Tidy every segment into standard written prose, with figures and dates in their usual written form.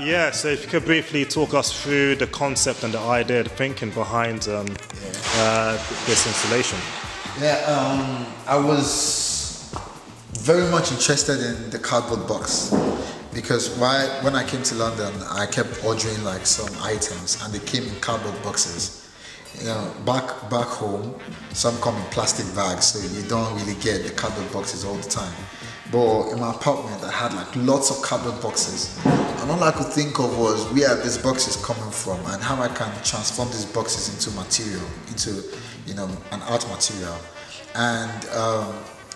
Yeah, so if you could briefly talk us through the concept and the idea, the thinking behind this installation. I was very much interested in the cardboard box because when I came to London, I kept ordering like some items and they came in cardboard boxes. You know, back home, some come in plastic bags, so you don't really get the cardboard boxes all the time. But in my apartment, I had like lots of cardboard boxes, and all I could think of was where these boxes coming from and how I can transform these boxes into material, into an art material. And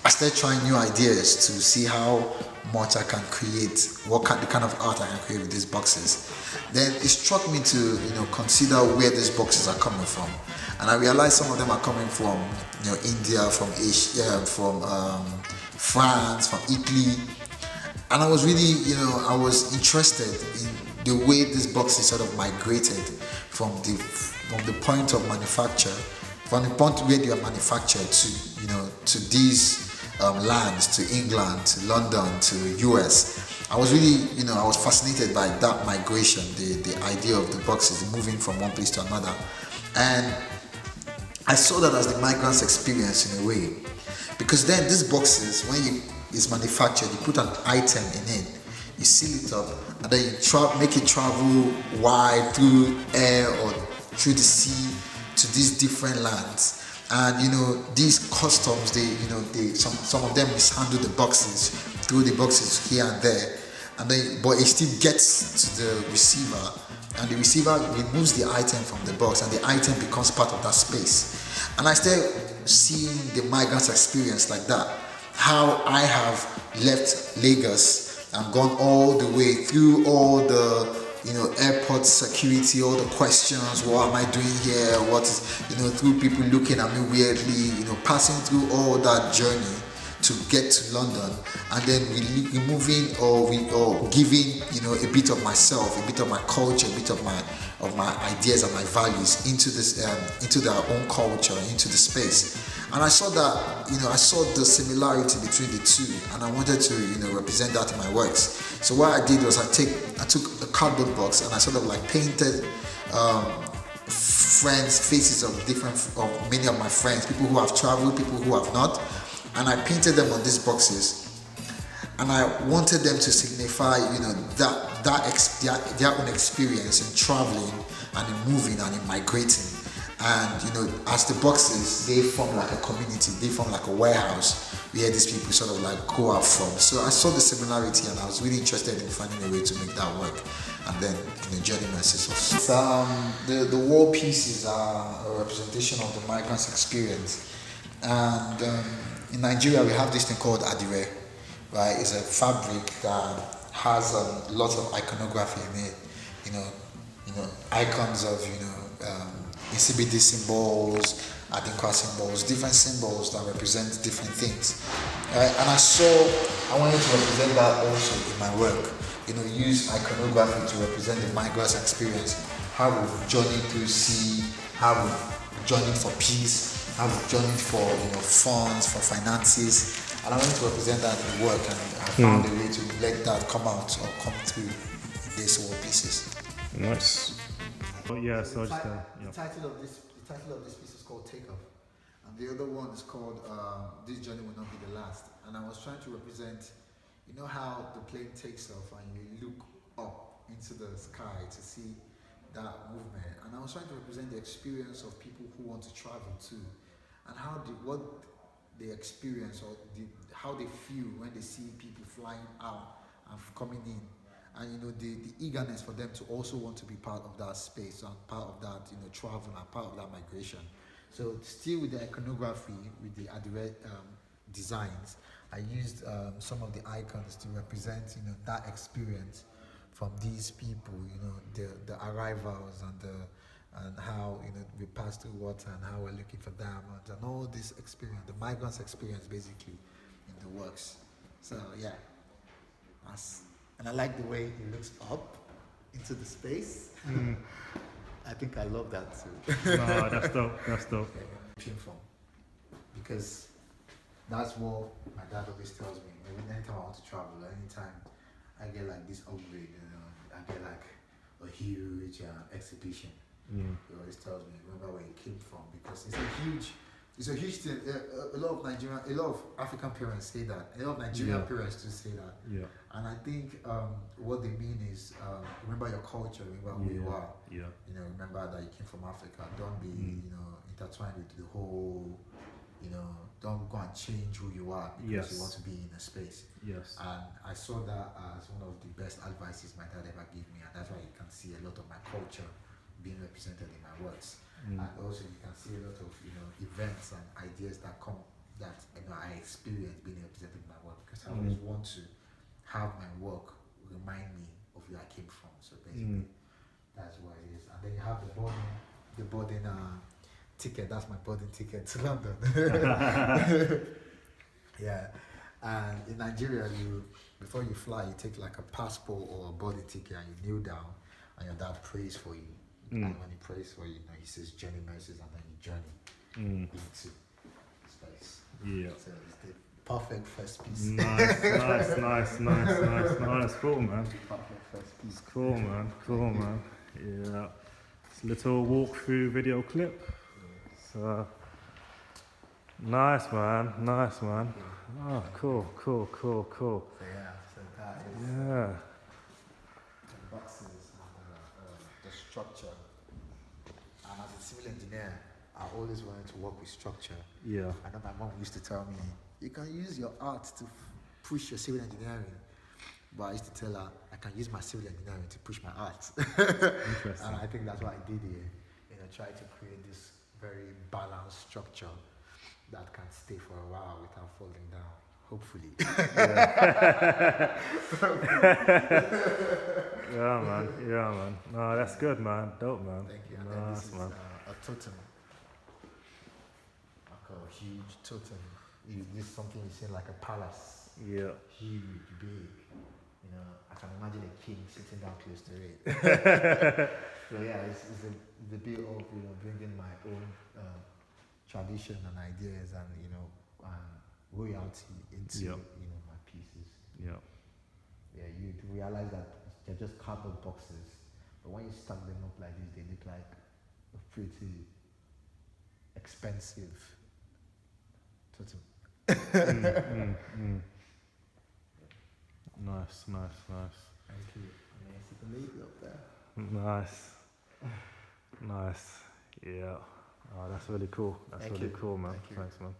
I started trying new ideas to see how much I can create, the kind of art I can create with these boxes. Then it struck me to consider where these boxes are coming from, and I realized some of them are coming from India, from Asia, from France, from Italy, and I was really I was interested in the way these boxes sort of migrated from the point of manufacture, from the point where they are manufactured to these lands, to England, to London, to US. I was really, I was fascinated by that migration, the idea of the boxes moving from one place to another. And I saw that as the migrant's experience in a way. Because then these boxes, when it's manufactured, you put an item in it, you seal it up, and then you make it travel wide through air or through the sea to these different lands. And these customs, some of them mishandle the boxes, throw the boxes here and there, but it still gets to the receiver, and the receiver removes the item from the box, and the item becomes part of that space. And I started seeing the migrant's experience like that, how I have left Lagos and gone all the way through all the airport security, all the questions, what am I doing here, what is, through people looking at me weirdly, passing through all that journey to get to London, and then removing or giving, a bit of myself, a bit of my culture, a bit of my ideas and my values into this, into their own culture, into the space. And I saw that, I saw the similarity between the two, and I wanted to, represent that in my works. So what I did was I took a cardboard box and I sort of like painted faces of many of my friends, people who have traveled, people who have not, and I painted them on these boxes. And I wanted them to signify, their own experience in traveling and in moving and in migrating. And as the boxes, they form like a community, they form like a warehouse where these people sort of like go out from. So I saw the similarity, and I was really interested in finding a way to make that work, and then joining my sisters. The wall pieces are a representation of the migrant's experience, and in Nigeria we have this thing called adire, right? It's a fabric that has lots of iconography in it, icons of CBD symbols, Adinkwa symbols, different symbols that represent different things. And I wanted to represent that also in my work. Use iconography to represent the migrant's experience. How we've journeyed through sea, how we've journeyed for peace, how we've journeyed for funds, for finances. And I wanted to represent that in the work, and I found a way to let that come out or come through in these wall pieces. Nice. Yeah, so the title of this piece is called Take Off, and the other one is called This Journey Will Not Be the Last. And I was trying to represent, how the plane takes off and you look up into the sky to see that movement. And I was trying to represent the experience of people who want to travel too, and what they experience or how they feel when they see people flying out and coming in. And the eagerness for them to also want to be part of that space and part of that travel and part of that migration. So still with the iconography, with the adire designs, I used some of the icons to represent that experience from these people, the arrivals and how we pass through water and how we're looking for diamonds and all this experience, the migrants' experience basically in the works. So yeah, and I like the way it looks up into the space. I think I love that too. No, that's dope. That's dope. From, because that's what my dad always tells me. Anytime I want to travel, anytime I get like this upgrade, I get like a huge exhibition. He always tells me, remember where you came from, because it's a huge thing. A lot of Nigerian, a lot of African parents say that. A lot of Nigerian parents do say that. Yeah. And I think what they mean is remember your culture, remember who you are. Yeah. You know, remember that you came from Africa. Don't be you know, intertwined with the whole. You know, don't go and change who you are because you want to be in a space. Yes. And I saw that as one of the best advices my dad ever gave me, and that's why you can see a lot of my culture being represented in my works. And also you can see a lot of, you know, events and ideas that come that, you know, I experience being represented in my work, because I always want to have my work remind me of where I came from. So basically that's what it is. And then you have the boarding ticket. That's my boarding ticket to London. Yeah. And in Nigeria, before you fly, you take like a passport or a boarding ticket and you kneel down, and your dad prays for you. And when he prays for you, you know, he says journey mercies, and then you journey into space. Yeah. So it's the perfect first piece. Nice. Cool, man. Perfect first piece. Cool, man. Yeah. It's a little walkthrough video clip. So nice, man. Oh, cool. So yeah, so that is Yeah. the boxes and the structure. And as a civil engineer, I always wanted to work with structure. Yeah. I know my mom used to tell me, you can use your art to push your civil engineering. But I used to tell her, I can use my civil engineering to push my art. Interesting. And I think that's what I did here. You know, try to create this very balanced structure that can stay for a while without falling down. Hopefully. Yeah, man. No, that's good, man. Dope, man. Thank you. And then Nice, this is man. a totem. Like a huge totem. This is something you see like a palace. Yeah. Huge, big. You know, I can imagine a king sitting down close to it. So yeah, it's a bit of, you know, bringing my own tradition and ideas and, you know, royalty into you know, my pieces. Yeah. Yeah, you realize that they're just cardboard boxes, but when you stack them up like this, they look like a pretty expensive totem. Nice. Thank you. And I see the lady up there. Nice. Yeah. Oh, that's really cool. That's Thank really you. cool, man. Thank you. Thanks, man.